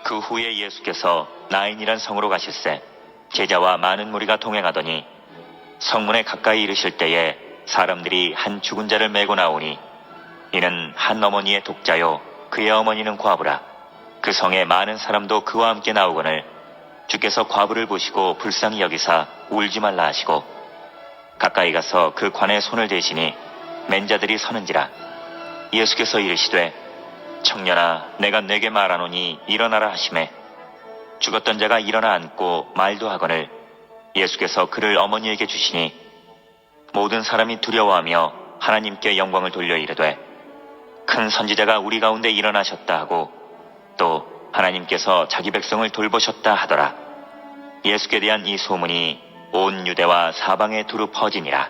그 후에 예수께서 나인이란 성으로 가실새 제자와 많은 무리가 동행하더니 성문에 가까이 이르실 때에 사람들이 한 죽은 자를 메고 나오니 이는 한 어머니의 독자요 그의 어머니는 과부라. 그 성에 많은 사람도 그와 함께 나오거늘 주께서 과부를 보시고 불쌍히 여기사 울지 말라 하시고 가까이 가서 그 관에 손을 대시니 맨 자들이 서는지라. 예수께서 이르시되 청년아 내가 네게 말하노니 일어나라 하시매 죽었던 자가 일어나 앉고 말도 하거늘 예수께서 그를 어머니에게 주시니 모든 사람이 두려워하며 하나님께 영광을 돌려 이르되 큰 선지자가 우리 가운데 일어나셨다 하고 또 하나님께서 자기 백성을 돌보셨다 하더라. 예수께 대한 이 소문이 온 유대와 사방에 두루 퍼지니라.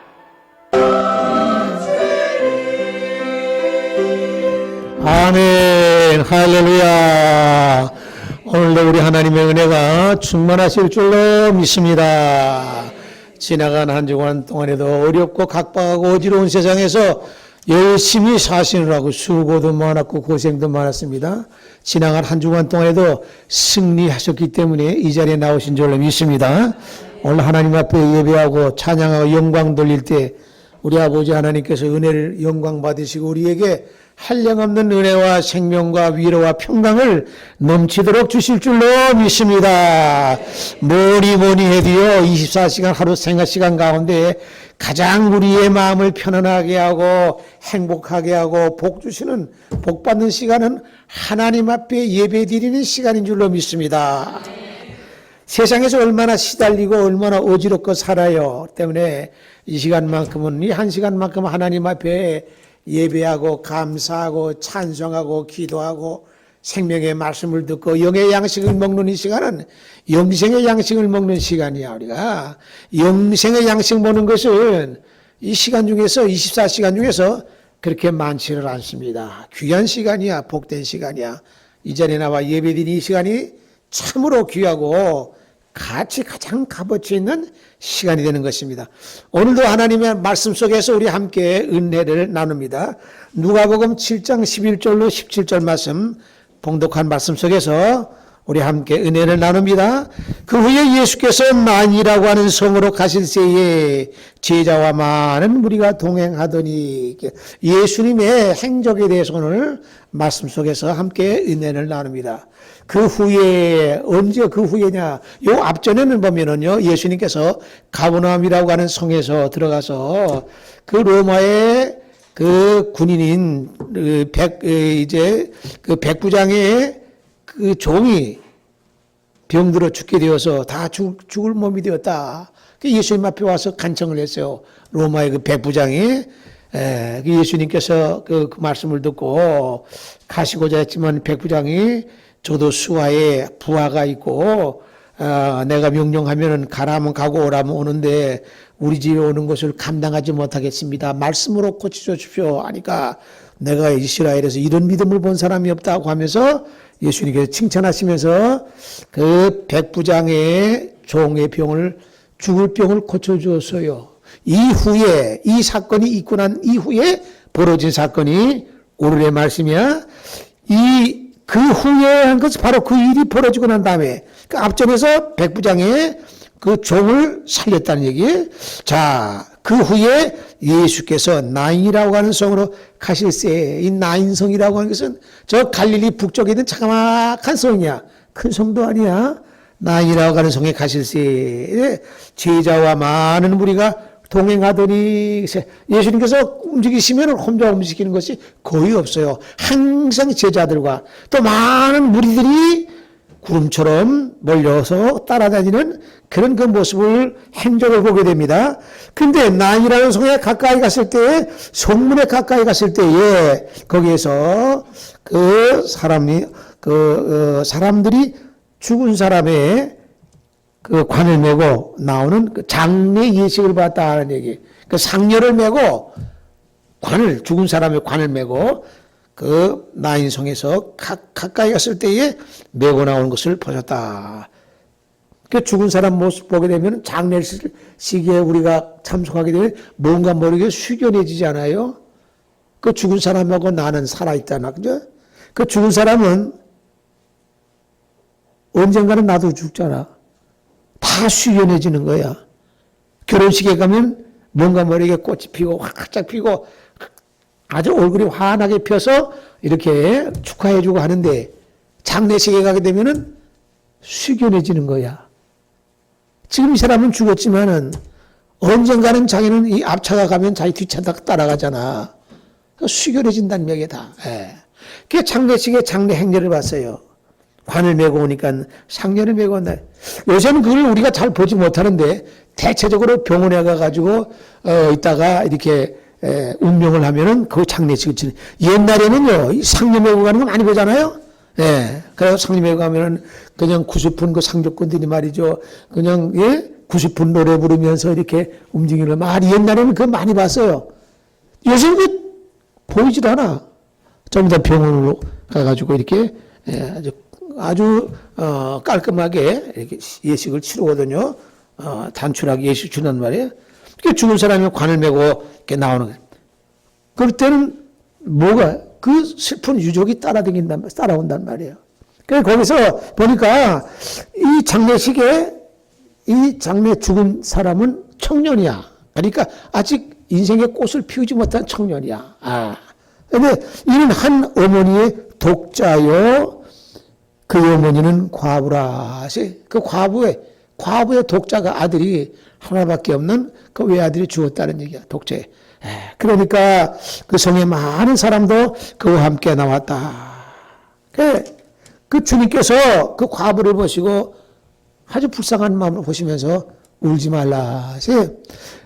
아멘. 할렐루야. 오늘도 우리 하나님의 은혜가 충만하실 줄로 믿습니다. 지나간 한 주간 동안에도 어렵고 각박하고 어지러운 세상에서 열심히 사시느라고 수고도 많았고 고생도 많았습니다. 지나간 한 주간 동안에도 승리하셨기 때문에 이 자리에 나오신 줄로 믿습니다. 오늘 하나님 앞에 예배하고 찬양하고 영광 돌릴 때 우리 아버지 하나님께서 은혜를 영광 받으시고 우리에게 한량없는 은혜와 생명과 위로와 평강을 넘치도록 주실 줄로 믿습니다. 뭐니 해도요 24시간 하루 생활시간 가운데 가장 우리의 마음을 편안하게 하고 행복하게 하고 복 주시는 복 받는 시간은 하나님 앞에 예배 드리는 시간인 줄로 믿습니다. 세상에서 얼마나 시달리고 얼마나 어지럽고 살아요. 때문에 이 시간만큼은 이 한 시간만큼 하나님 앞에 예배하고 감사하고 찬송하고 기도하고 생명의 말씀을 듣고 영의 양식을 먹는 이 시간은 영생의 양식을 먹는 시간이야. 우리가 영생의 양식 먹는 것은 이 시간 중에서 24시간 중에서 그렇게 많지는 않습니다. 귀한 시간이야. 복된 시간이야. 이 자리에 나와 예배드리는 이 시간이 참으로 귀하고 가치 가장 값어치 있는 시간이 되는 것입니다. 오늘도 하나님의 말씀 속에서 우리 함께 은혜를 나눕니다. 누가복음 7장 11절로 17절 말씀 봉독한 말씀 속에서 우리 함께 은혜를 나눕니다. 그 후에 예수께서 나인이라고 하는 성으로 가실새에 제자와 많은 무리가 동행하더니 예수님의 행적에 대해서 오늘 말씀 속에서 함께 은혜를 나눕니다. 그 후에 언제 그 후에냐? 요 앞전에는 보면은요 예수님께서 가버나움이라고 하는 성에서 들어가서 그 로마의 그 군인인 그 백부장의 그 종이 병들어 죽게 되어서 다 죽을 몸이 되었다. 예수님 앞에 와서 간청을 했어요. 로마의 그 백부장이 예수님께서 그 말씀을 듣고 가시고자 했지만 백부장이 저도 수하에 부하가 있고 내가 명령하면 가라면 가고 오라면 오는데 우리 집에 오는 것을 감당하지 못하겠습니다. 말씀으로 고쳐주십시오 하니까 내가 이스라엘에서 이런 믿음을 본 사람이 없다고 하면서 예수님께서 칭찬하시면서 그 백부장의 종의 병을 죽을 병을 고쳐주었어요. 이후에 이 사건이 있고 난 이후에 벌어진 사건이 오늘의 말씀이야. 그 후에 한 것은 바로 그 일이 벌어지고 난 다음에 그 앞전에서 백부장의 그 종을 살렸다는 얘기. 자, 그 후에 예수께서 나인이라고 하는 성으로 가실새 이 나인성이라고 하는 것은 저 갈릴리 북쪽에 있는 자그마한 성이야. 큰 성도 아니야. 나인이라고 하는 성에 가실새 제자와 많은 무리가 동행하더니 예수님께서 움직이시면 혼자 움직이는 것이 거의 없어요. 항상 제자들과 또 많은 무리들이 구름처럼 몰려서 따라다니는 그런 그 모습을 행적을 보게 됩니다. 근데 나인이라는 성에 가까이 갔을 때 성문에 가까이 갔을 때에 거기에서 그 사람들이 죽은 사람의 그 관을 메고 나오는 그 장례 예식을 봤다는 얘기. 그 상녀를 메고 죽은 사람의 관을 메고 그 나인성에서 가까이 갔을 때에 메고 나오는 것을 보셨다. 그 죽은 사람 모습 보게 되면 장례식에 우리가 참석하게 되면 뭔가 모르게 숙연해지지 않아요? 그 죽은 사람하고 나는 살아있잖아. 그죠? 그 죽은 사람은 언젠가는 나도 죽잖아. 다 숙연해지는 거야. 결혼식에 가면 뭔가 머리에 꽃이 피고 활짝 피고 아주 얼굴이 환하게 펴서 이렇게 축하해주고 하는데 장례식에 가게 되면은 숙연해지는 거야. 지금 이 사람은 죽었지만은 언젠가는 자기는 이 앞차가 가면 자기 뒷차 따라가잖아. 숙연해진다는 얘기다. 예. 그 장례식에 장례 행렬을 봤어요. 관을 메고 오니까 상녀를 메고 온다. 요새는 그걸 우리가 잘 보지 못하는데 대체적으로 병원에 가가지고 있다가 이렇게 운명을 하면은 그 장례식을 치는. 옛날에는요 이 상녀 메고 가는 거 많이 보잖아요. 예. 그래서 상녀 메고 가면은 그냥 구슬픈 그 상족꾼들이 말이죠. 그냥 예? 구슬픈 노래 부르면서 이렇게 움직이는 말이 옛날에는 그거 많이 봤어요. 요새는 그 보이질 않아. 좀 더 병원으로 가가지고 이렇게 아주 깔끔하게 이렇게 예식을 치르거든요. 단출하게 예식 치는 말이에요. 죽은 사람이 관을 메고 이렇게 나오는 거예요. 그럴 때는 뭐가 그 슬픈 유족이 따라온단 말이에요. 그래서 거기서 보니까 이 장례식에 이 장례 죽은 사람은 청년이야. 그러니까 아직 인생의 꽃을 피우지 못한 청년이야. 근데 이는 한 어머니의 독자요. 그 어머니는 과부라. 그 과부의 독자가 아들이 하나밖에 없는 그 외아들이 죽었다는 얘기야. 독재. 그러니까 그 성에 많은 사람도 그와 함께 나왔다. 그 주님께서 그 과부를 보시고 아주 불쌍한 마음으로 보시면서 울지 말라.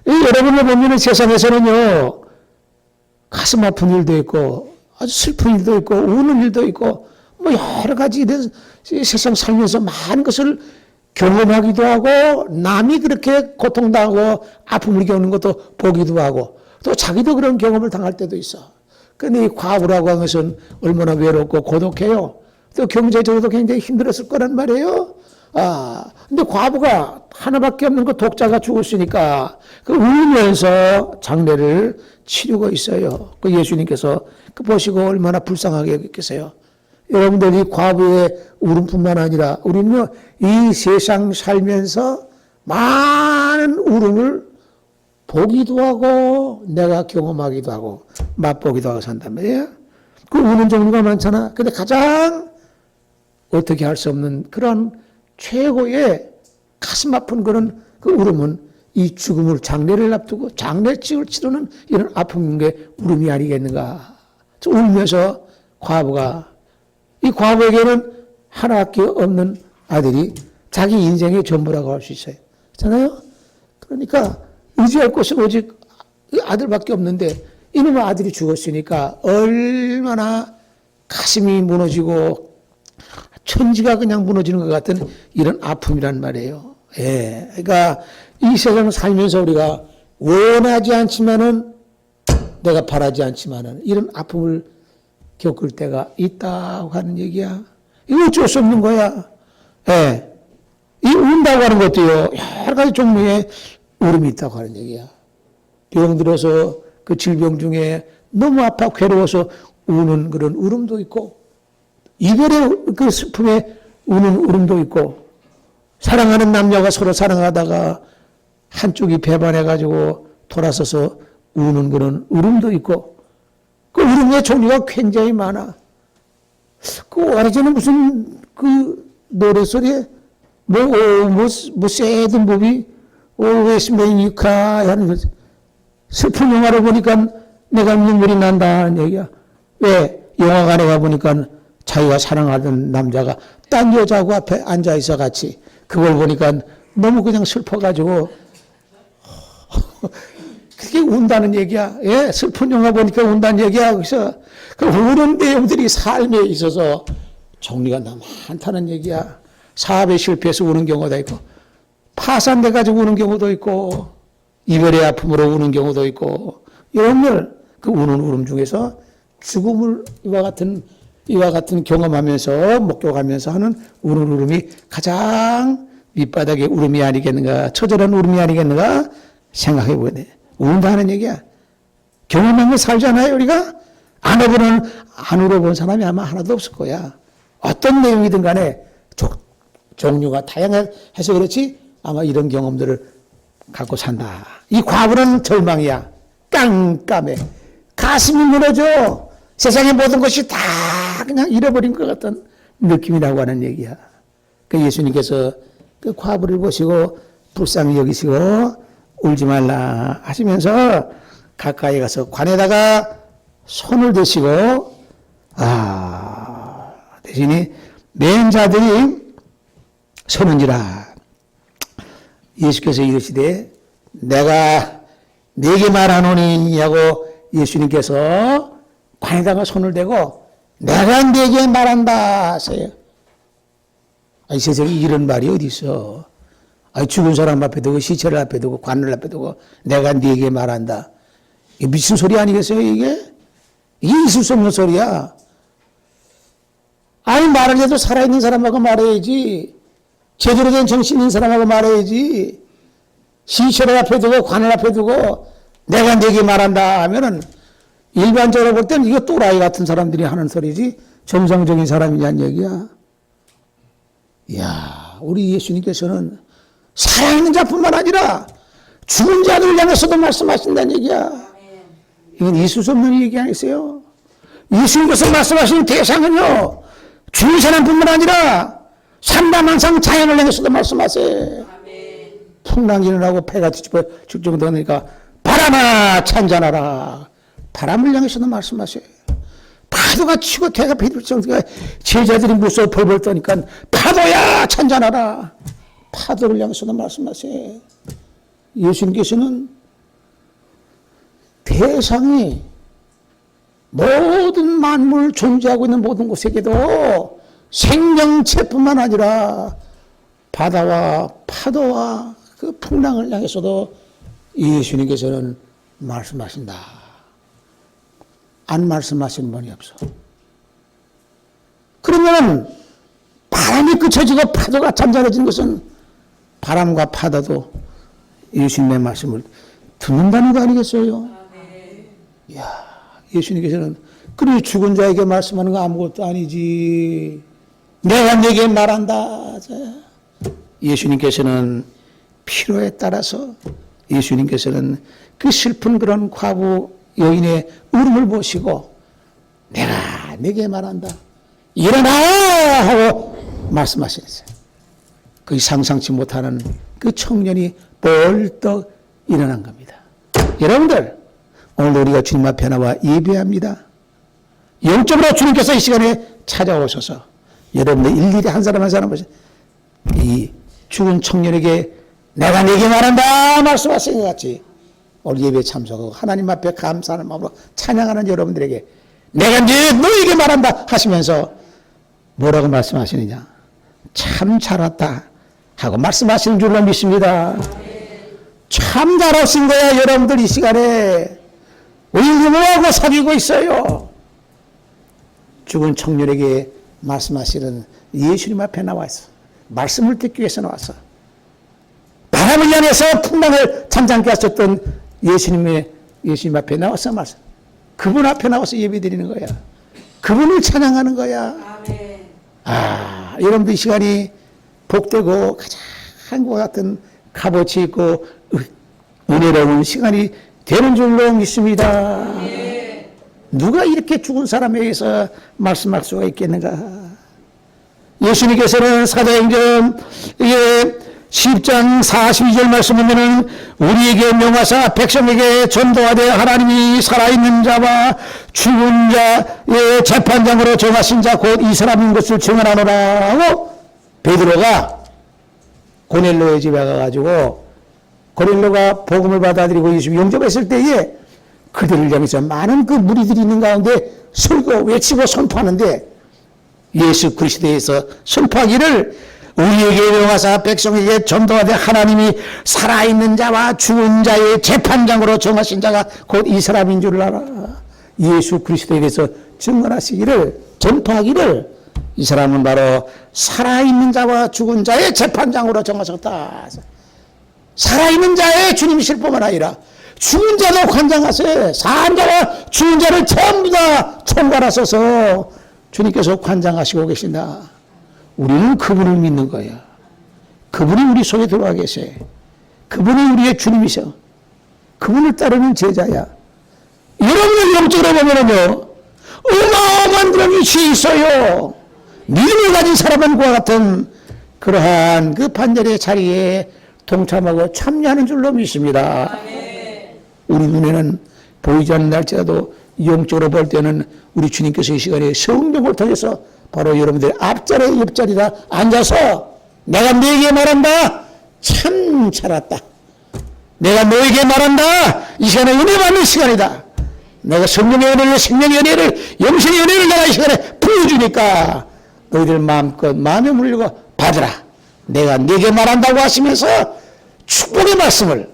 여러분을 보면 세상에서는요, 가슴 아픈 일도 있고, 아주 슬픈 일도 있고, 우는 일도 있고, 뭐 여러 가지 이런 세상 살면서 많은 것을 경험하기도 하고, 남이 그렇게 고통당하고 아픔을 겪는 것도 보기도 하고, 또 자기도 그런 경험을 당할 때도 있어. 근데 이 과부라고 하는 것은 얼마나 외롭고 고독해요. 또 경제적으로도 굉장히 힘들었을 거란 말이에요. 근데 과부가 하나밖에 없는 그 독자가 죽었으니까 그 울면서 장례를 치르고 있어요. 그 예수님께서 그 보시고 얼마나 불쌍하게 여겼겠어요. 여러분들이 과부의 울음뿐만 아니라 우리는요, 이 세상 살면서 많은 울음을 보기도 하고 내가 경험하기도 하고 맛보기도 하고 산단 말이에요. 그 우는 종류가 많잖아. 근데 가장 어떻게 할 수 없는 그런 최고의 가슴 아픈 그런 그 울음은 이 죽음을 장례를 앞두고 장례식을 치르는 이런 아픈 게 울음이 아니겠는가. 울면서 과부가 이 과부에게는 하나밖에 없는 아들이 자기 인생의 전부라고 할 수 있어요. 그렇잖아요? 그러니까 의지할 곳은 오직 아들밖에 없는데 이놈의 아들이 죽었으니까 얼마나 가슴이 무너지고 천지가 그냥 무너지는 것 같은 이런 아픔이란 말이에요. 예. 그러니까 이 세상을 살면서 우리가 원하지 않지만은 내가 바라지 않지만은 이런 아픔을 겪을 때가 있다고 하는 얘기야. 이거 어쩔 수 없는 거야. 예. 이 운다고 하는 것도요, 여러 가지 종류의 울음이 있다고 하는 얘기야. 병 들어서 그 질병 중에 너무 아파 괴로워서 우는 그런 울음도 있고, 이별의 그 슬픔에 우는 울음도 있고, 사랑하는 남녀가 서로 사랑하다가 한쪽이 배반해가지고 돌아서서 우는 그런 울음도 있고, 그 울음의 종류가 굉장히 많아. 그 오래전에 무슨 그 노래소리에 뭐 새든 법이 웨스메이니카 하는 슬픈 영화를 보니까 내가 눈물이 난다는 얘기야. 왜? 영화관에 가보니까 자기가 사랑하던 남자가 딴 여자하고 앞에 앉아있어 같이 그걸 보니까 너무 그냥 슬퍼가지고 그게 운다는 얘기야. 예? 슬픈 영화 보니까 운다는 얘기야. 그래서 그 우는 내용들이 삶에 있어서 종류가 너무 많다는 얘기야. 사업에 실패해서 우는 경우도 있고, 파산돼가지고 우는 경우도 있고, 이별의 아픔으로 우는 경우도 있고, 이런 그 우는 울음 중에서 죽음을 이와 같은 경험하면서 목격하면서 하는 우는 울음이 가장 밑바닥의 울음이 아니겠는가, 처절한 울음이 아니겠는가 생각해 보게 돼. 운다는 얘기야. 경험하면 살잖아요, 우리가? 안 울어본 사람이 아마 하나도 없을 거야. 어떤 내용이든 간에 종류가 다양해서 그렇지 아마 이런 경험들을 갖고 산다. 이 과부는 절망이야. 깜깜해. 가슴이 무너져. 세상의 모든 것이 다 그냥 잃어버린 것 같은 느낌이라고 하는 얘기야. 그 예수님께서 그 과부를 보시고 불쌍히 여기시고 울지 말라 하시면서 가까이 가서 관에다가 손을 대시고 대신에 맨 자들이 서는지라. 예수께서 이르시되 내가 네게 말하노니 하고 예수님께서 관에다가 손을 대고 내가 네게 말한다 하세요. 아니 세상에 이런 말이 어디 있어. 아니 죽은 사람 앞에 두고 시체를 앞에 두고 관을 앞에 두고 내가 네게 말한다. 이게 미친 소리 아니겠어요 이게? 이게 있을 수 없는 소리야. 아니 말을 해도 살아있는 사람하고 말해야지. 제대로 된 정신 있는 사람하고 말해야지. 시체를 앞에 두고 관을 앞에 두고 내가 네게 말한다 하면은 일반적으로 볼 때는 이거 또라이 같은 사람들이 하는 소리지 정상적인 사람이냐는 얘기야. 이야, 우리 예수님께서는 살아있는 자뿐만 아니라 죽은 자들을 향해서도 말씀하신다는 얘기야. 이건 있을 수 없는 얘기 아니세요? 예수님께서 말씀하시는 대상은요, 죽은 사람뿐만 아니라 삼라만상 자연을 향해서도 말씀하세요. 풍랑이 일어나고 배가 뒤집어 죽 정도 되니까 바람아 찬잔하라. 바람을 향해서도 말씀하세요. 파도가 치고 대가 비둘 정도가 제자들이 무서워 벌벌 떠니까 파도야 찬잔하라. 파도를 향해서도 말씀하세요. 예수님께서는 대상이 모든 만물 존재하고 있는 모든 곳에게도 생명체뿐만 아니라 바다와 파도와 그 풍랑을 향해서도 예수님께서는 말씀하신다. 안 말씀하시는 분이 없어. 그러면 바람이 그쳐지고 파도가 잔잔해진 것은 바람과 파도도 예수님의 말씀을 듣는다는 거 아니겠어요? 이야, 예수님께서는 그래 죽은 자에게 말씀하는 거 아무것도 아니지. 내가 네게 말한다. 예수님께서는 필요에 따라서 예수님께서는 그 슬픈 그런 과부 여인의 울음을 보시고 내가 네게 말한다. 일어나! 하고 말씀하셨어요. 그 상상치 못하는 그 청년이 벌떡 일어난 겁니다. 여러분들, 오늘 우리가 주님 앞에 나와 예배합니다. 영적으로 주님께서 이 시간에 찾아오셔서 여러분들 일일이 한 사람 한 사람 이 죽은 청년에게 내가 네게 말한다 말씀하신 것 같이 오늘 예배에 참석하고 하나님 앞에 감사하는 마음으로 찬양하는 여러분들에게 내가 너에게 말한다 하시면서 뭐라고 말씀하시느냐. 참 잘 왔다 하고 말씀하시는 줄로 믿습니다. 참 잘 오신 거야. 여러분들 이 시간에 우리 뭐하고 사귀고 있어요. 죽은 청년에게 말씀하시는 예수님 앞에 나와 있어. 말씀을 듣기 위해서 나왔어. 바람을 향해서 풍랑을 잠잠케 하셨던 예수님 앞에 나와서 말씀. 그분 앞에 나와서 예배 드리는 거야. 그분을 찬양하는 거야. 여러분들 이 시간이 복되고 가장 것 같은 값어치 있고 은혜로운 시간이 되는 줄로 믿습니다. 누가 이렇게 죽은 사람에 의해서 말씀할 수가 있겠는가. 예수님께서는 사도행전 10장 42절 말씀하면은 우리에게 명하사 백성에게 전도하되 하나님이 살아있는 자와 죽은 자의 재판장으로 정하신 자 곧 이 사람인 것을 증언하노라 하고 베드로가 고넬로의 집에 가가지고 고넬로가 복음을 받아들이고 예수 영접했을 때에 그들을 향해서 많은 그 무리들이 있는 가운데 설교 외치고 선포하는데 예수 그리스도에서 선포하기를 우리에게 명하사 백성에게 전도하되 하나님이 살아있는 자와 죽은 자의 재판장으로 정하신 자가 곧 이 사람인 줄 알아. 예수 그리스도에 대해서 증언하시기를 전파하기를 이 사람은 바로 살아있는 자와 죽은 자의 재판장으로 정하셨다. 살아있는 자의 주님이실 뿐만 아니라 죽은 자도 관장하세요. 사한 자와 죽은 자를 전부 다 총괄하셔서 주님께서 관장하시고 계신다. 우리는 그분을 믿는 거야. 그분이 우리 속에 들어와 계셔. 그분이 우리의 주님이셔. 그분을 따르는 제자야. 여러분의 영적으로 보면은요, 어마어마한 그런 위치에 있어요. 믿음을 가진 사람과 같은 그러한 그 판결의 자리에 동참하고 참여하는 줄로 믿습니다. 우리 눈에는 보이지 않는 날짜도 영적으로 볼 때는 우리 주님께서 이 시간에 성령을 통해서 바로 여러분들 앞자리 옆자리다 앉아서 내가 너에게 말한다. 참 잘했다. 내가 너에게 말한다. 이 시간에 은혜 받는 시간이다. 내가 성령의 은혜를, 생명의 은혜를, 영생의 은혜를 내가 이 시간에 부어주니까 너희들 마음껏 마음에 물리고 받으라. 내가 네게 말한다고 하시면서 축복의 말씀을,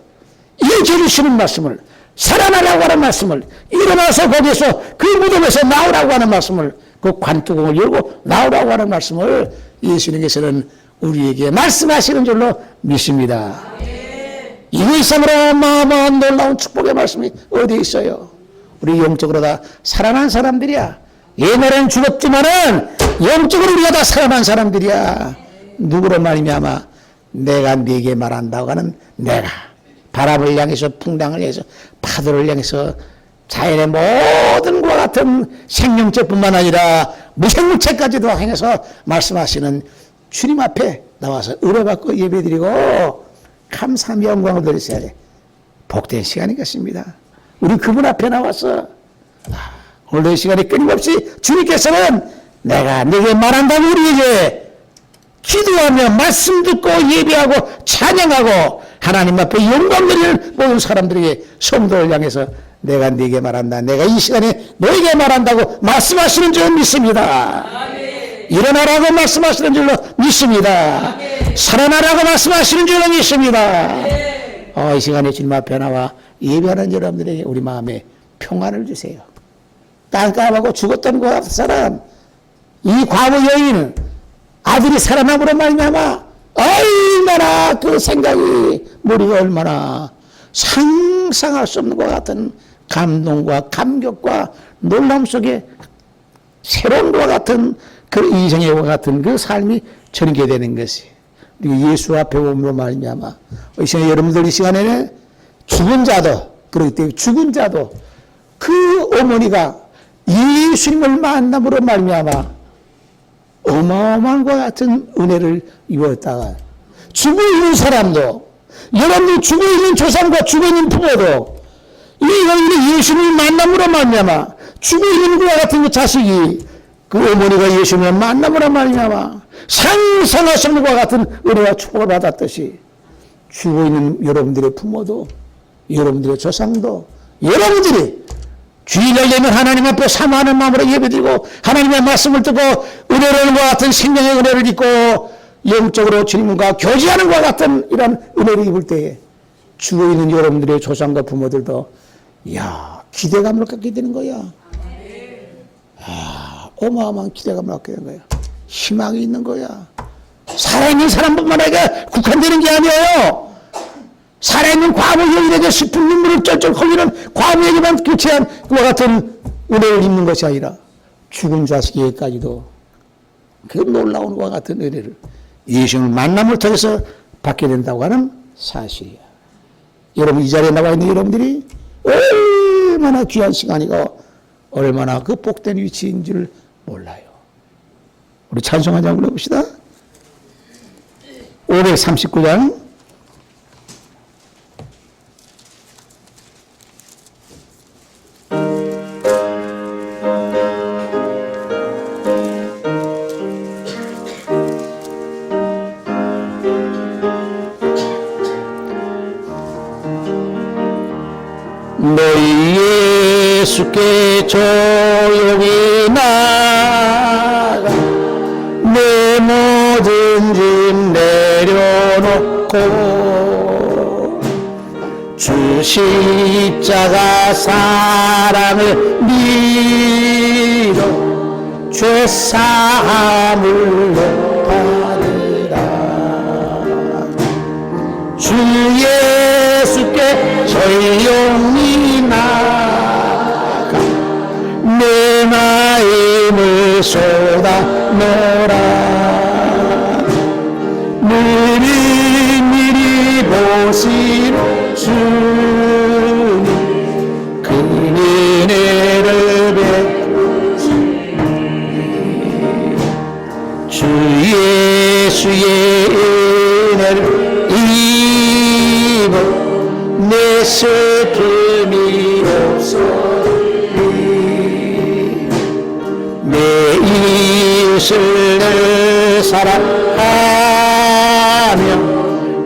일으켜 주시는 말씀을, 살아나라고 하는 말씀을, 일어나서 거기서 그 무덤에서 나오라고 하는 말씀을, 그 관뚜껑을 열고 나오라고 하는 말씀을 예수님께서는 우리에게 말씀하시는 줄로 믿습니다. 이거 이상으로 어마어마한 놀라운 축복의 말씀이 어디 있어요? 우리 영적으로 다 살아난 사람들이야. 옛날에는 죽었지만은 영적으로 우리가 다 살아난 사람들이야. 누구로 말미암아? 내가 네게 말한다고 하는 내가. 바람을 향해서, 풍랑을 향해서, 파도를 향해서, 자연의 모든 것과 같은 생명체뿐만 아니라 무생물체까지도 향해서 말씀하시는 주님 앞에 나와서 은혜받고 예배드리고 감사함 영광을 드리셔야 돼. 복된 시간이겠습니다. 우리 그분 앞에 나와서 오늘 이 시간에 끊임없이 주님께서는 내가 네게 말한다고 우리에게 기도하며 말씀 듣고 예배하고 찬양하고 하나님 앞에 영광 드리는 모든 사람들에게 성도를 향해서 내가 네게 말한다. 내가 이 시간에 너에게 말한다고 말씀하시는 줄 믿습니다. 일어나라고 말씀하시는 줄로 믿습니다. 살아나라고 말씀하시는 줄로 믿습니다. 이 시간에 주님 앞에 나와 예배하는 여러분들에게 우리 마음에 평안을 주세요. 깜깜하고 죽었던 그 사람, 이 과부 여인은 아들이 살아남으로 말미암아 얼마나 그 생각이 머리가 얼마나 상상할 수 없는 것 같은 감동과 감격과 놀람 속에 새로운 것과 같은 그 인생과 같은 그 삶이 전개되는 것이 예수 앞에 오므로 말미암아 이 시간에 여러분들 이 시간에는 죽은 자도 그렇기 때문에 죽은 자도 그 어머니가 예수님을 만남으로 말미암아 어마어마한 것 같은 은혜를 입었다가 죽어 있는 사람도 여러분들 죽어 있는 조상과 죽어 있는 부모도 이 예수님을 만남으로 말미암아 죽어 있는 것과 같은 그 자식이 그 어머니가 예수님을 만남으로 말미암아 상상할 수 없는 것과 같은 은혜와 축복을 받았듯이 죽어 있는 여러분들의 부모도 여러분들의 조상도 여러분들이 주일날 되면 하나님 앞에 사모하는 마음으로 예배드리고 하나님의 말씀을 듣고 은혜로운 것과 같은 생명의 은혜를 입고 영적으로 주님과 교제하는 것과 같은 이런 은혜를 입을 때에 죽어있는 여러분들의 조상과 부모들도 기대감을 갖게 되는 거야. 어마어마한 기대감을 갖게 되는 거야. 희망이 있는 거야. 살아있는 사람뿐만에게 국한되는 게 아니에요. 살아있는 과부 여인에게 슬픈 눈물을 쩔쩔 흘리는 과부에게만 교체한 그와 같은 은혜를 입는 것이 아니라 죽은 자식에게까지도 그 놀라운 것과 같은 은혜를 예수님을 만남을 통해서 받게 된다고 하는 사실이야. 여러분 이 자리에 나와 있는 여러분들이 얼마나 귀한 시간이고 얼마나 그 복된 위치인 줄 몰라요. 우리 찬송 한번 불러봅시다. 539장 너희 예수께 조용히 나가 내 모든 짐 내려놓고 주 십자가 사랑을 믿어 죄 사함을 받으라. 주 예수께 조용히 나가 내 마음을 쏟아 놓으라. 늘 보시는 주님 그 은혜를 주 예수의 은혜를 입어 내 슬픔이 없어리 내 이웃을 사랑하며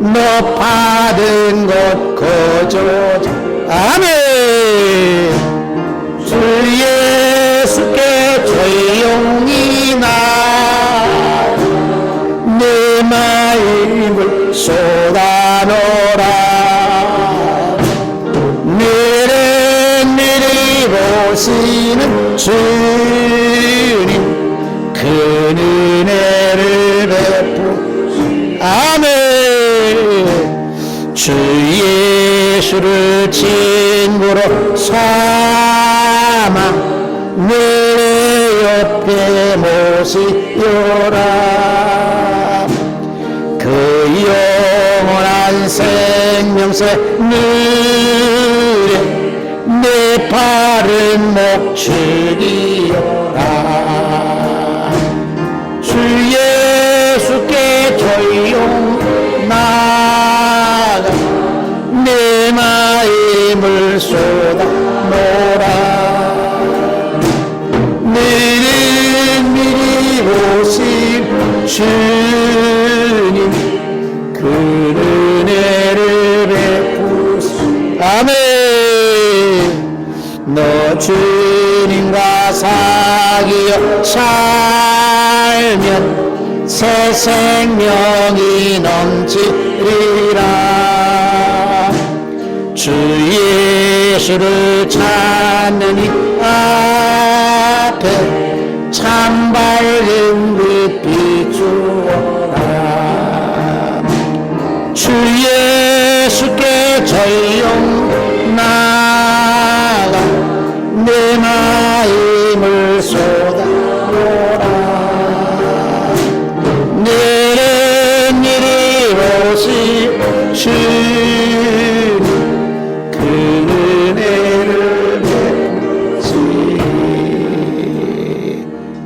너 받은 것 거저자 아멘 주 예수께 조용히 내 마음을 쏟아놓으라 내리 보시는 주님 그 은혜를 베푸 아멘 주 예수를 친구로 삼아 내 옆에 모시오라 그 영원한 생명새 누려 내 발은 목축이오라 주 예수께 조용 나가 내 마음을 쏟아놓으라 미리 보신 주님 그 은혜를 베푸시 아멘 너 주님과 사귀어 살면 새 생명이 넘치리라 주 예수를 찾는 이 앞에 참 밝은 빛 비추어라 주 예수께 조용 나가 내 마음을 쏟아놓으라 내일이 오시 주님 그 은혜를 베푸시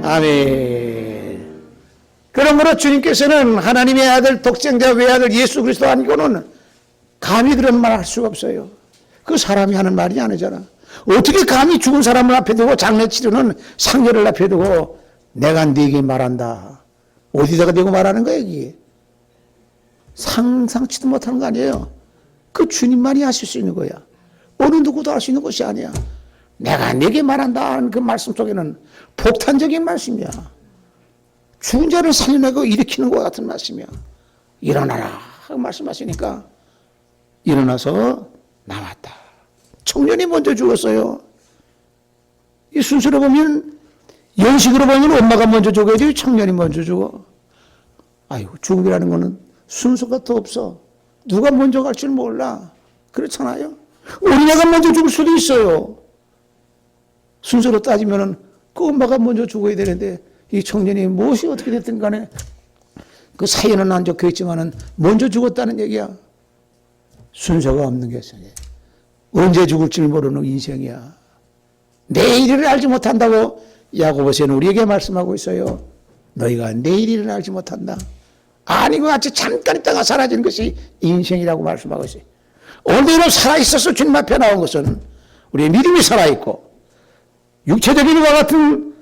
아멘 그러므로 주님께서는 하나님의 아들 독생자 외아들 예수 그리스도 아니고는 감히 그런 말 할 수가 없어요 그 사람이 하는 말이 아니잖아 어떻게 감히 죽은 사람을 앞에 두고 장례 치르는 상녀를 앞에 두고 내가 네게 말한다 어디다가 대고 말하는 거야 이게 상상치도 못하는 거 아니에요 그 주님만이 하실 수 있는 거야 어느 누구도 할 수 있는 것이 아니야 내가 네게 말한다 하는 그 말씀 속에는 폭탄적인 말씀이야 죽은 자를 살려내고 일으키는 것 같은 말씀이야 일어나라 하고 말씀하시니까 일어나서 나왔다 청년이 먼저 죽었어요 이 순서로 보면 영식으로 보면 엄마가 먼저 죽어야지 청년이 먼저 죽어 아이고 죽음이라는 거는 순서가 더 없어 누가 먼저 갈 줄 몰라 그렇잖아요 어린애가 먼저 죽을 수도 있어요 순서로 따지면은 그 엄마가 먼저 죽어야 되는데 이 청년이 무엇이 어떻게 됐든 간에 그 사연은 안 적혀 있지만은 먼저 죽었다는 얘기야 순서가 없는 게 있어요 언제 죽을지 모르는 인생이야 내일을 알지 못한다고 야고보서는 우리에게 말씀하고 있어요 너희가 내일을 알지 못한다 아니고 같이 잠깐 있다가 사라지는 것이 인생이라고 말씀하고 있어요 오늘은 살아있어서 주님 앞에 나온 것은 우리의 믿음이 살아있고 육체적인 것과 같은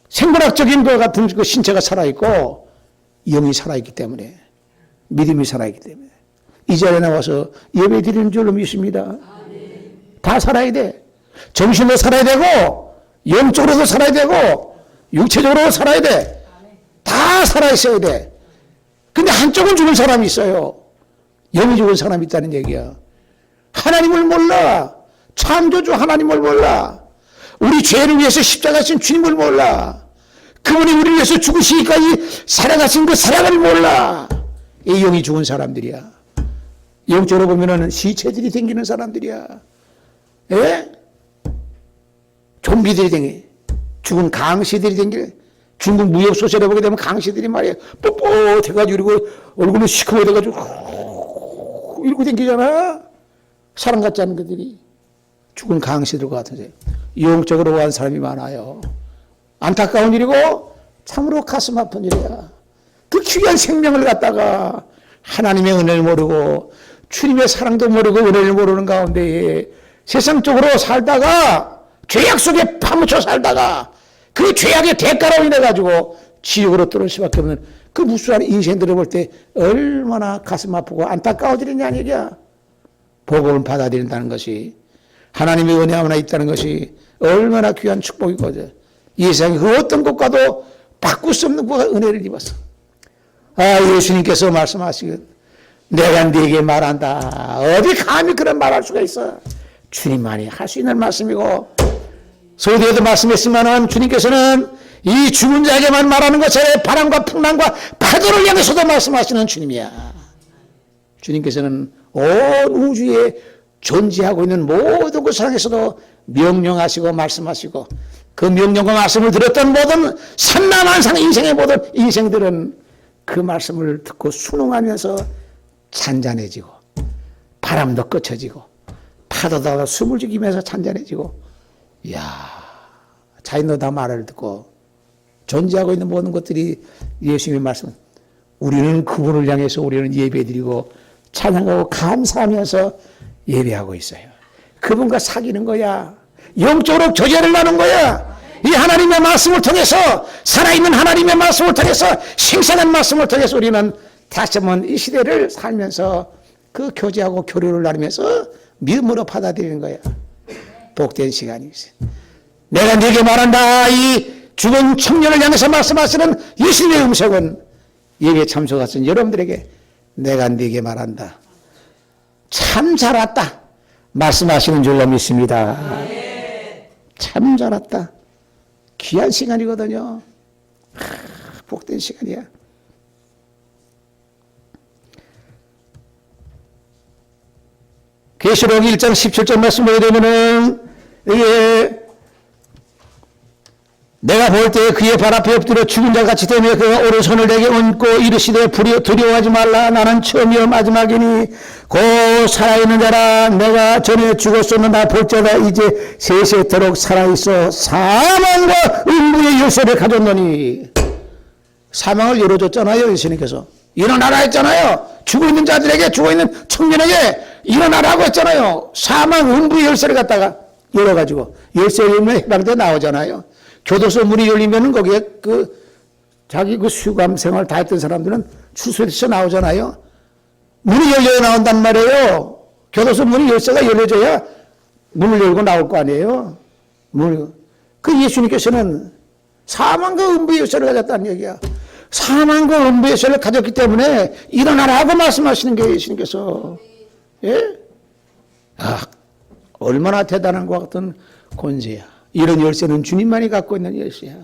생물학적인 것과 같은 그 신체가 살아있고 영이 살아있기 때문에 믿음이 살아있기 때문에 이 자리에 나와서 예배 드리는 줄로 믿습니다 다 살아야 돼 정신도 살아야 되고 영적으로도 살아야 되고 육체적으로도 살아야 돼 다 살아있어야 돼 근데 한쪽은 죽은 사람이 있어요 영이 죽은 사람이 있다는 얘기야 하나님을 몰라 창조주 하나님을 몰라 우리 죄를 위해서 십자가신 주님을 몰라 그분이 우리를 위해서 죽으시기까지 살아가신 그 사랑을 몰라 이 영이 죽은 사람들이야 영적으로 보면은 시체들이 댕기는 사람들이야 예? 좀비들이 댕겨 죽은 강시들이 댕겨 중국 무협 소설에 보게 되면 강시들이 말이야 뻣뻣해가지고 그리고 얼굴은 시커매져가지고 이러고 댕기잖아. 사람 같지 않은 것들이. 죽은 강시들과 같은 영적으로 간 사람이 많아요. 안타까운 일이고 참으로 가슴 아픈 일이야. 그 귀한 생명을 갖다가 하나님의 은혜를 모르고 주님의 사랑도 모르고 은혜를 모르는 가운데 세상적으로 살다가 죄악 속에 파묻혀 살다가 그 죄악의 대가로 인해 가지고 지옥으로 떨어질 수밖에 없는 그 무수한 인생들을 볼 때 얼마나 가슴 아프고 안타까워지느냐는 얘기야. 복음을 받아들인다는 것이 하나님의 은혜 하나 있다는 것이 얼마나 귀한 축복이거든. 이 세상에 그 어떤 것과도 바꿀 수 없는 은혜를 입었어. 예수님께서 말씀하시길 내가 네게 말한다. 어디 감히 그런 말할 수가 있어. 주님만이 할 수 있는 말씀이고 소리에도 말씀했지만 주님께서는 이 죽은 자에게만 말하는 것처럼 바람과 풍랑과 파도를 향해서도 말씀하시는 주님이야. 주님께서는 온 우주에 존재하고 있는 모든 것을 향해서도 명령하시고 말씀하시고 그 명령과 말씀을 들었던 모든 삼라만상 인생의 모든 인생들은 그 말씀을 듣고 순응하면서 잔잔해지고 바람도 꺼쳐지고 파도도 숨을 죽이면서 잔잔해지고 이야 자인도 다 말을 듣고 존재하고 있는 모든 것들이 예수님의 말씀 우리는 그분을 향해서 우리는 예배드리고 찬양하고 감사하면서 예배하고 있어요. 그분과 사귀는 거야. 영적으로 교제를 나눈 거야. 이 하나님의 말씀을 통해서 살아있는 하나님의 말씀을 통해서 생생한 말씀을 통해서 우리는 다시 한번 이 시대를 살면서 그 교제하고 교류를 나누면서 믿음으로 받아들이는 거야. 복된 시간이지. 내가 네게 말한다. 이 죽은 청년을 향해서 말씀하시는 예수님의 음성은 예배에 참석하신 여러분들에게 내가 네게 말한다. 참 잘 왔다. 말씀하시는 줄로 믿습니다. 참 잘 왔다. 귀한 시간이거든요. 복된 시간이야. 계시록 1장 17절 말씀 보게 되면은 이게 내가 볼 때 그의 발 앞에 엎드려 죽은 자 같이 되며 그가 오른손을 내게 얹고 이르시되 두려워하지 말라. 나는 처음이요 마지막이니 곧 살아있는 자라. 내가 전에 죽었었는다 볼자다 이제 세세토록 살아있어 사망과 음부의 열쇠를 가졌노니. 사망을 열어줬잖아요. 예수님께서 일어나라 했잖아요. 죽어있는 자들에게 죽어있는 청년에게 일어나라고 했잖아요. 사망 음부의 열쇠를 갖다가 열어가지고 열쇠를 열면 해방돼 나오잖아요. 교도소 문이 열리면은 거기에 자기 수감 생활 다 했던 사람들은 출소해서 나오잖아요. 문이 열려야 나온단 말이에요. 교도소 문이 열쇠가 열려져야 문을 열고 나올 거 아니에요. 그 예수님께서는 사망과 음부의 열쇠를 가졌다는 얘기야. 사망과 음부의 열쇠를 가졌기 때문에 일어나라고 말씀하시는 게 예수님께서. 예? 얼마나 대단한 것 같은 권세야. 이런 열쇠는 주님만이 갖고 있는 열쇠야.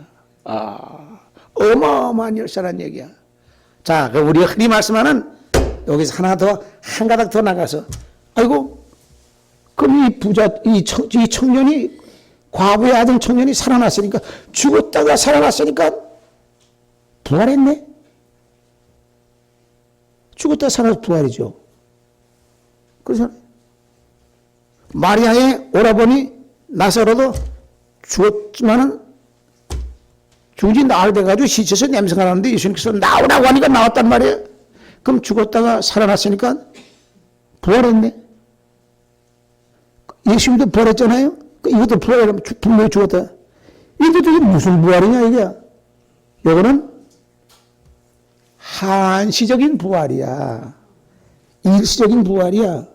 어마어마한 열쇠란 얘기야. 자, 우리가 흔히 말씀하는 여기서 한 가닥 더 나가서, 아이고, 그럼 이 청년이, 과부의 아들 청년이 살아났으니까, 죽었다가 살아났으니까, 부활했네? 죽었다가 살아나서 부활이죠. 그래서, 마리아의 오라버니 나사로도 죽었지만은 죽지 나을 돼가지고 시체에서 냄새가 나는데 예수님께서 나오라고 하니까 나왔단 말이에요. 그럼 죽었다가 살아났으니까 부활했네. 예수님도 부활했잖아요. 이것도 부활하면 분명히 죽었다. 이게 무슨 부활이냐 이게. 이거는 한시적인 부활이야. 일시적인 부활이야.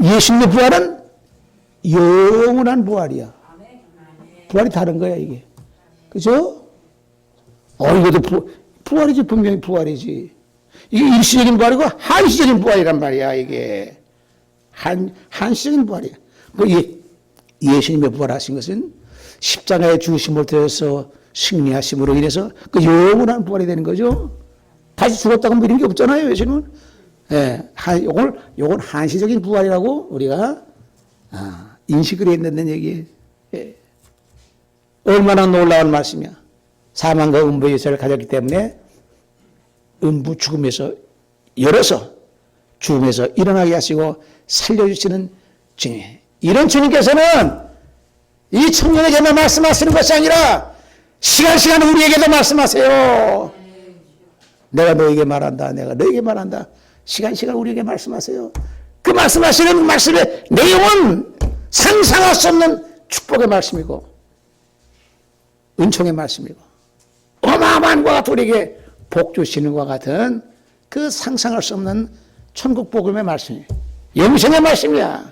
예수님의 부활은 영원한 부활이야. 부활이 다른 거야 이게. 그죠? 이것도 부활이지. 분명히 부활이지. 이게 일시적인 부활이고 한시적인 부활이란 말이야 이게. 한시적인 부활이야. 예수님의 부활하신 것은 십자가의 죽으심을 통해서 승리하심으로 인해서 그 영원한 부활이 되는 거죠. 다시 죽었다고 뭐 이런 게 없잖아요 예수님은. 예, 요건 한시적인 부활이라고 우리가 인식을 했는 얘기예요. 예. 얼마나 놀라운 말씀이야. 사망과 음부의 열쇠를 가졌기 때문에 음부 죽음에서 열어서 죽음에서 일어나게 하시고 살려주시는 주님. 이런 주님께서는 이 청년에게만 말씀하시는 것이 아니라 시간 우리에게도 말씀하세요. 내가 너에게 말한다. 내가 너에게 말한다. 시간 우리에게 말씀하세요. 그 말씀하시는 말씀의 내용은 상상할 수 없는 축복의 말씀이고 은총의 말씀이고 어마어마한 것과 같은 우리에게 복 주시는 것과 같은 그 상상할 수 없는 천국 복음의 말씀이에요. 영생의 말씀이야.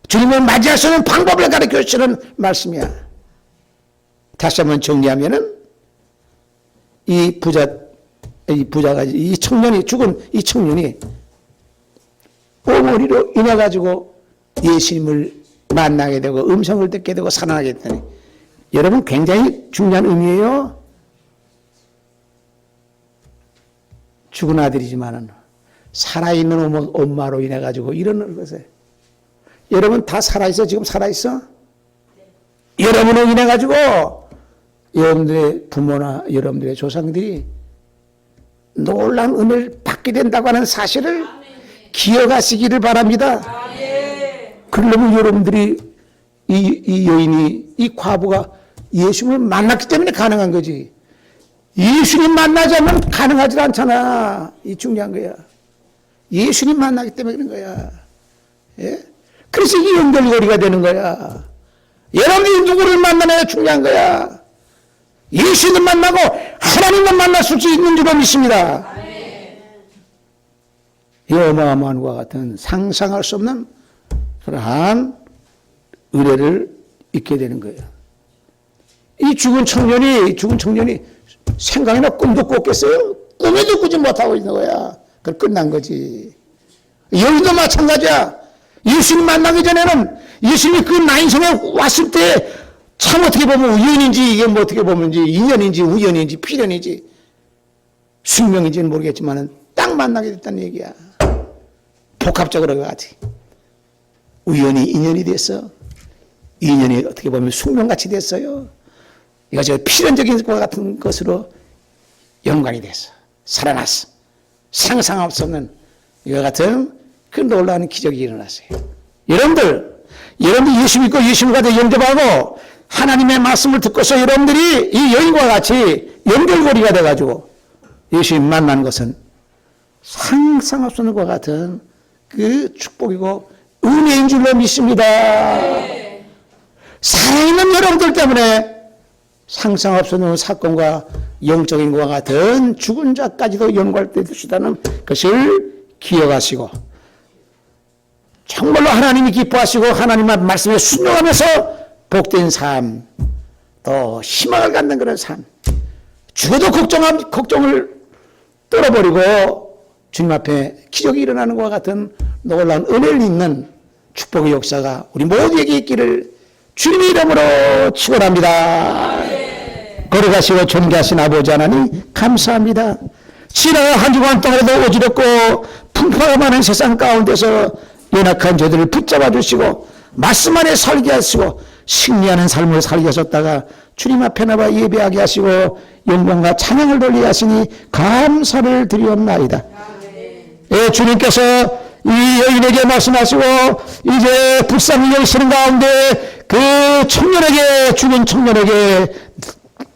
주님을 맞이할 수 있는 방법을 가르쳐 주시는 말씀이야. 다시 한번 정리하면은 이 부자가 이 청년이 죽은 이 청년이 어머니로 인해 가지고 예수님을 만나게 되고 음성을 듣게 되고 살아나게 되니 여러분 굉장히 중요한 의미예요. 죽은 아들이지만은 살아있는 엄마로 인해 가지고 이런 것에 여러분 다 살아있어? 지금 살아있어? 여러분으로 인해 가지고 여러분들의 부모나 여러분들의 조상들이 놀라운 은혜를 받게 된다고 하는 사실을 기억하시기를 바랍니다. 그러려면 여러분들이 이 여인이 이 과부가 예수님을 만났기 때문에 가능한 거지. 예수님 만나지 않으면 가능하지 않잖아. 이 중요한 거야. 예수님 만나기 때문에 그런 거야. 예? 그래서 이게 연결고리가 되는 거야. 여러분이 누구를 만나느냐 중요한 거야. 예수님 만나고 하나님만 만날 수 있는 줄로 믿습니다. 이 어마어마한 것과 같은 상상할 수 없는 그러한 은혜를 잊게 되는 거예요. 이 죽은 청년이 생각이나 꿈도 꿨겠어요? 꿈에도 꾸지 못하고 있는 거야. 그걸 끝난 거지. 여기도 마찬가지야. 예수님 만나기 전에는 예수님이 그 나인성에 왔을 때 참 어떻게 보면 우연인지 이게 뭐 어떻게 보면지 인연인지 우연인지 필연인지 숙명인지는 모르겠지만 딱 만나게 됐다는 얘기야. 복합적으로 같이 우연히 인연이 됐어. 인연이 어떻게 보면 숙명같이 됐어요. 이거 필연적인 것 같은 것으로 연관이 됐어. 살아났어. 상상할 수 없는 이와 같은 그 놀라운 기적이 일어났어요. 여러분들 예수 믿고 예수님과 영접하고 하나님의 말씀을 듣고서 여러분들이 이 여인과 같이 연결고리가 돼가지고 예수님 만난 것은 상상할 수 없는 것과 같은 그 축복이고 은혜인 줄로 믿습니다. 살아있는 여러분들 때문에 상상할 수 없는 사건과 영적인 것과 같은 죽은 자까지도 연관되어 주시다는 것을 기억하시고 정말로 하나님이 기뻐하시고 하나님의 말씀에 순종하면서 복된 삶, 또 희망을 갖는 그런 삶, 죽어도 걱정을 떨어버리고 주님 앞에 기적이 일어나는 것과 같은 놀라운 은혜를 입는 축복의 역사가 우리 모두에게 있기를 주님의 이름으로 축원합니다. 거룩하시고 존귀하신 아버지 하나님 감사합니다. 지나간 한 주간 동안에도 어지럽고 풍파가 많은 세상 가운데서 연약한 저들을 붙잡아 주시고 말씀 안에 살게 하시고 승리하는 삶을 살게 하셨다가 주님 앞에 나와 예배하게 하시고 영광과 찬양을 돌리게 하시니 감사를 드리옵나이다. 예, 주님께서 이 여인에게 말씀하시고 이제 불쌍히 여기시는 가운데 그 청년에게 죽은 청년에게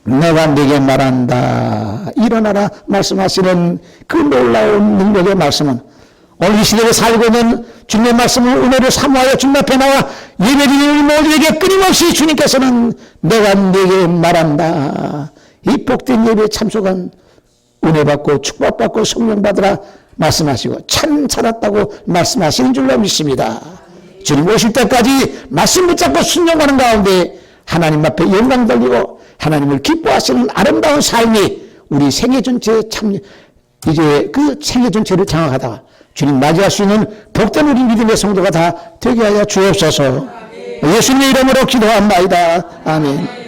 내가 네게 말한다 일어나라 말씀하시는 그 놀라운 능력의 말씀은 오늘 이 시대에 살고 있는 주님의 말씀을 은혜로 사모하여 주님 앞에 나와 예배드리는 모두에게 끊임없이 주님께서는 내가 네게 말한다 이 복된 예배에 참석한 은혜받고 축복받고 성령받으라 말씀하시고 참 살았다고 말씀하시는 줄로 믿습니다. 주님 오실 때까지 말씀 붙잡고 순종하는 가운데 하나님 앞에 영광 돌리고 하나님을 기뻐하시는 아름다운 삶이 우리 생애 전체에 참 이제 그 생애 전체를 장악하다가 주님 맞이할 수 있는 복된 우리 믿음의 성도가 다 되게 하여 주옵소서. 예수님의 이름으로 기도합니다. 아멘.